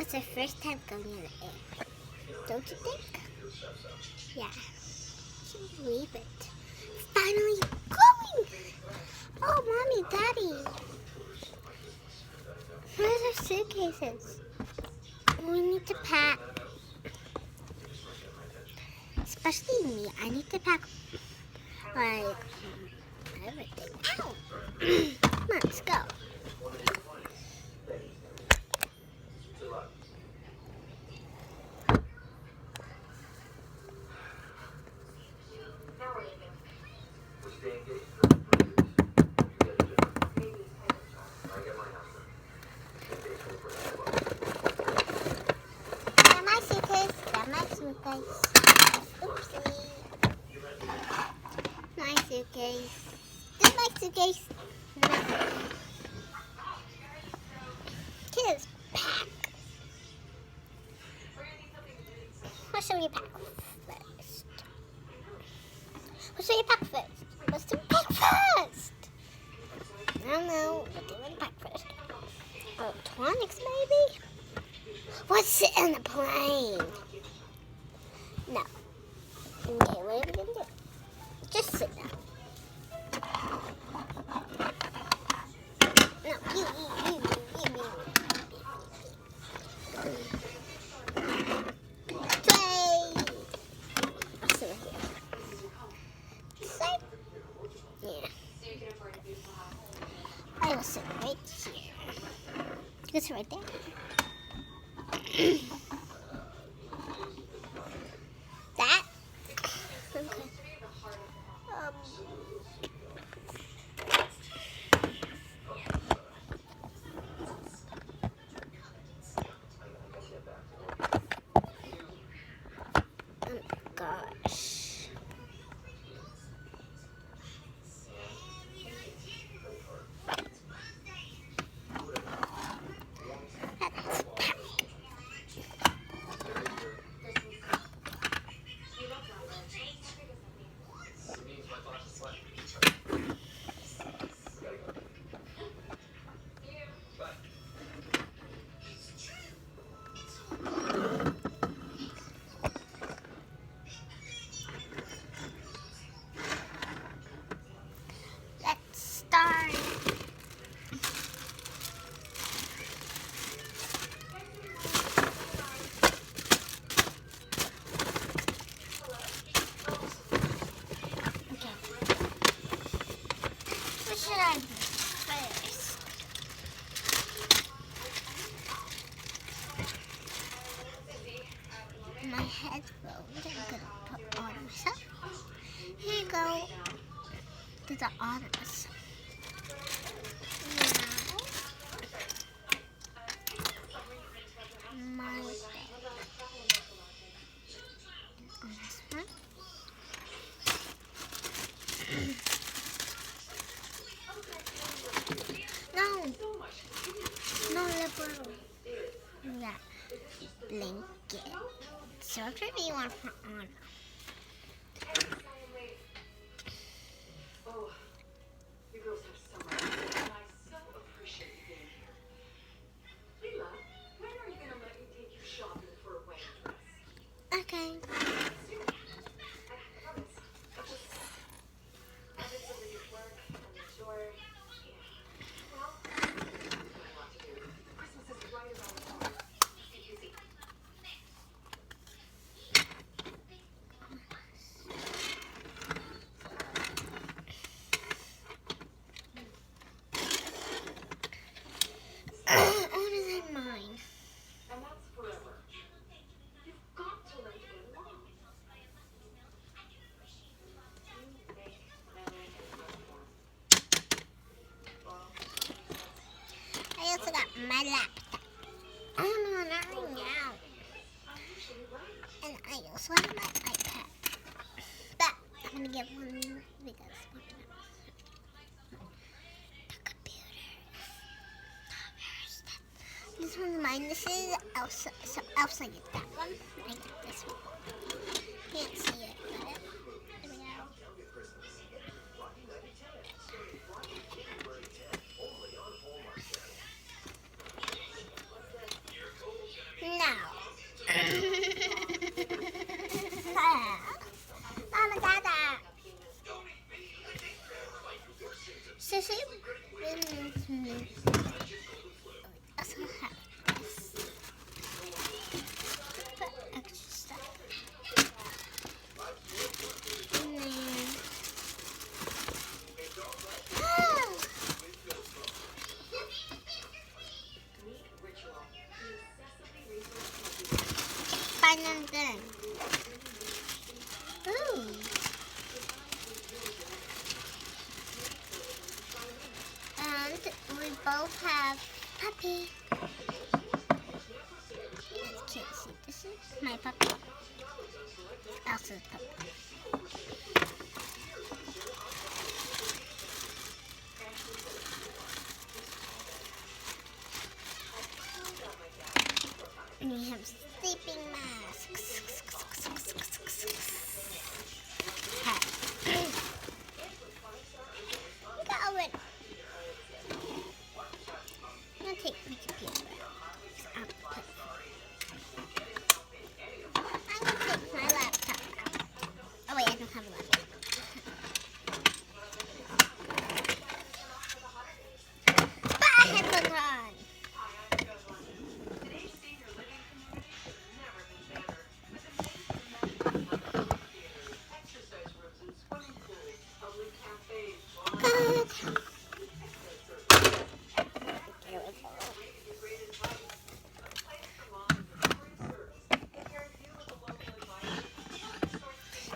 was our first time going in the air. Don't you think? Yeah. I can't believe it. Finally going! Oh, Mommy, Daddy. Where's our suitcases? We need to pack. Especially me. I need to pack, like, everything. Ow! Come on, let's go. Got my suitcase. Got my suitcase. Oopsie. My suitcase. This is my suitcase. Kids, pack. What should we pack first? What should we pack first? Let's do pack first. I don't know. What do you want to pack first? Electronics, maybe? Let's sit in the plane. No. Okay, what are we going to do? Just sit down. No, you. Tray. I'll sit right here. Sit. Yeah. I will sit right here. You can sit right there. That? Okay. Gosh. Let's pack. Let's start. Okay. What should I do first? My headphones I'm gonna put on myself. Here you go. These are honors. Now, my bed. And this one. No liberal. That blanket. So which one do you want to put on? Oh, you girls have so much fun, and I so appreciate you being here. Leela, when are you gonna let me take you shopping for a wedding dress? Okay. Soon. I promise. I've been so busy with work and the store. Yeah. Well, I have a lot to do. Christmas is right around the corner. Be busy. What is in mine? And that's forever. You've got to learn to get along. I also got my laptop. Oh no, not right now. And I also have my iPad. But I'm gonna get one because the computer is this one's mine. This is Elsa. So Elsa get that one. I get this one. Can't see it, but there we go. thing. Ooh. And we both have puppy. You can't see. This is my puppy. Elsa's puppy. And we have sleeping masks. Look at Owen. I'm gonna take my computer out. I'm gonna take my laptop out. Oh wait, I don't have a laptop. But I headphones on. Good.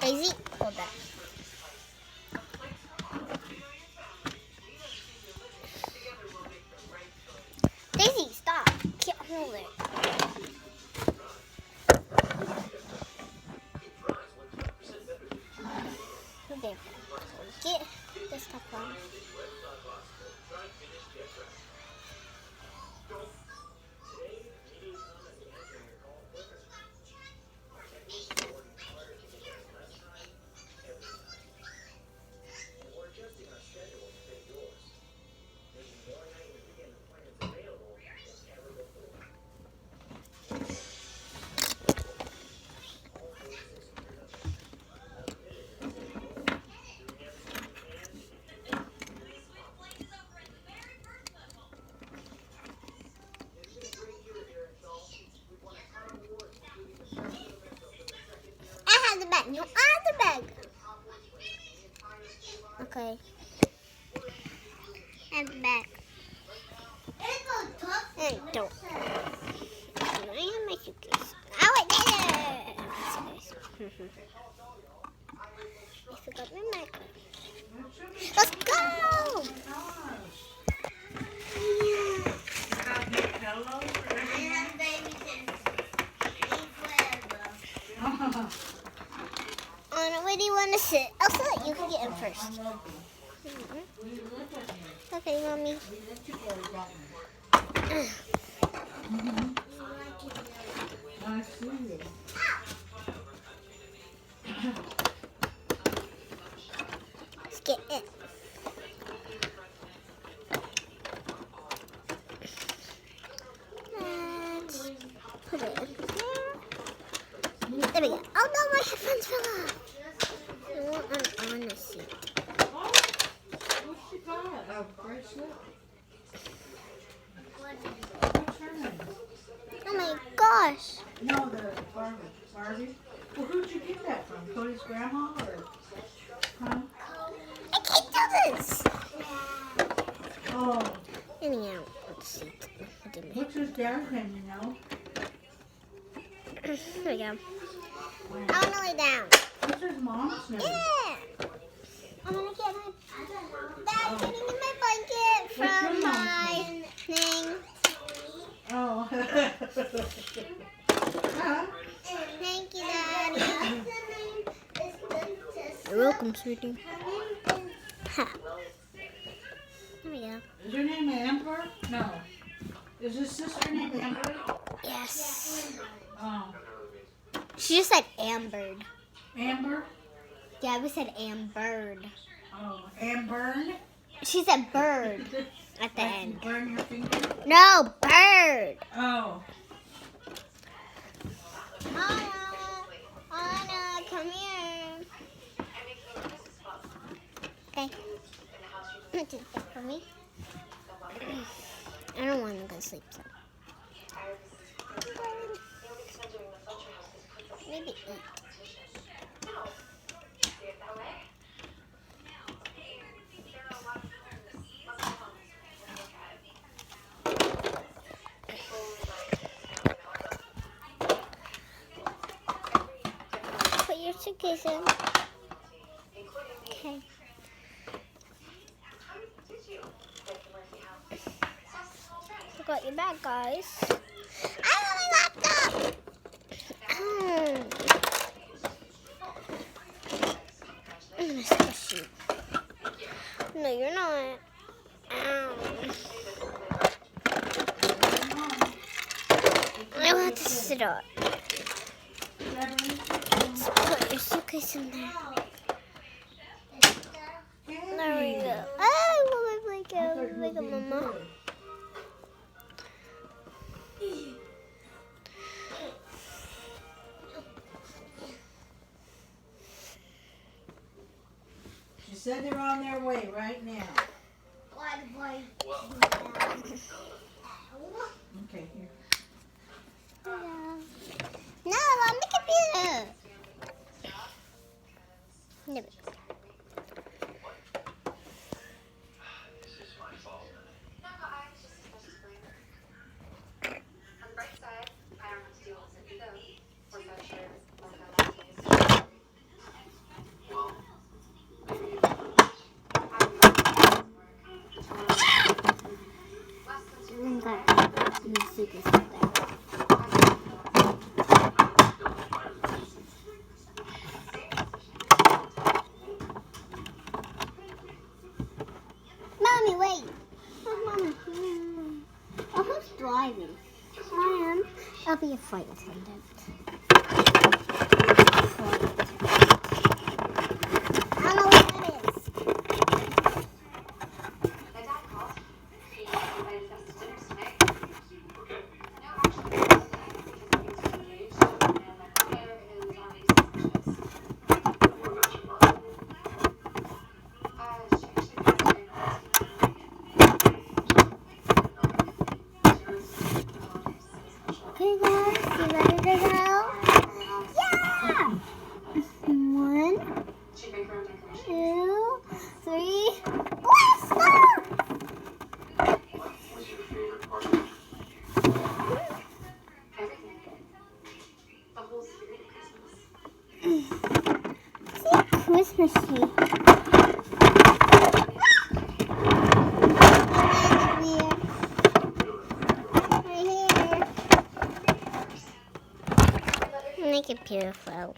Daisy, hold that. Daisy, stop. Can't hold it. There. Get this stuff on. I have the bag. No, I have the bag. Okay. I have the bag. And don't. I have my suitcase. Oh, wait, there. I forgot my marker. Let's go! Anna, where do you want to sit? Elsa, you can get in first. Okay, Mommy. Let's get in. Let's put it in there. There we go. Oh no, my headphones fell off. I want an honest seat. What's she got? A bracelet? What's her name? Oh my gosh. No, the Barbie. Barbie? Well, who'd you get that from? Cody's grandma or? Huh? I can't do this. Oh, Anyhow, let's see. what's his dad's name, you know? There we go. I want to lay down. What's his mom's name? Yeah. I'm gonna get my. Dad's getting in my blanket What's from your mom's my thing. Oh. Huh? Thank you, Daddy. You're welcome, sweetie. Ha. There we go. Is her name Amber? No. Is his sister named Amber? Yes. Oh. She just said Ambered. Amber? Yeah, we said Ambered. Oh, Amber? She said bird at the Like you end. burn your finger? No, bird. Oh. Anna, come here. Okay. This is good for me. I don't want to go sleep, so. Maybe eat. suitcase in. Okay. Forgot your bag, guys. I want my laptop! I'm gonna squish you. No, you're not. I want to sit on. Let's put your suitcase in there. There we go. Oh, my blanket, mama. She said they're on their way right now. Okay, here. No, on the computer. There we go. Mommy, wait. Mommy. Oh, who's driving? I am. I'll be a flight attendant. I don't know what that is. Okay, guys, you ready to go? Yeah! 1, 2, 3. Let's go! What's your favorite part of it? Everything. The whole spirit of Christmas. See a Christmas tree. Right here. Make it beautiful.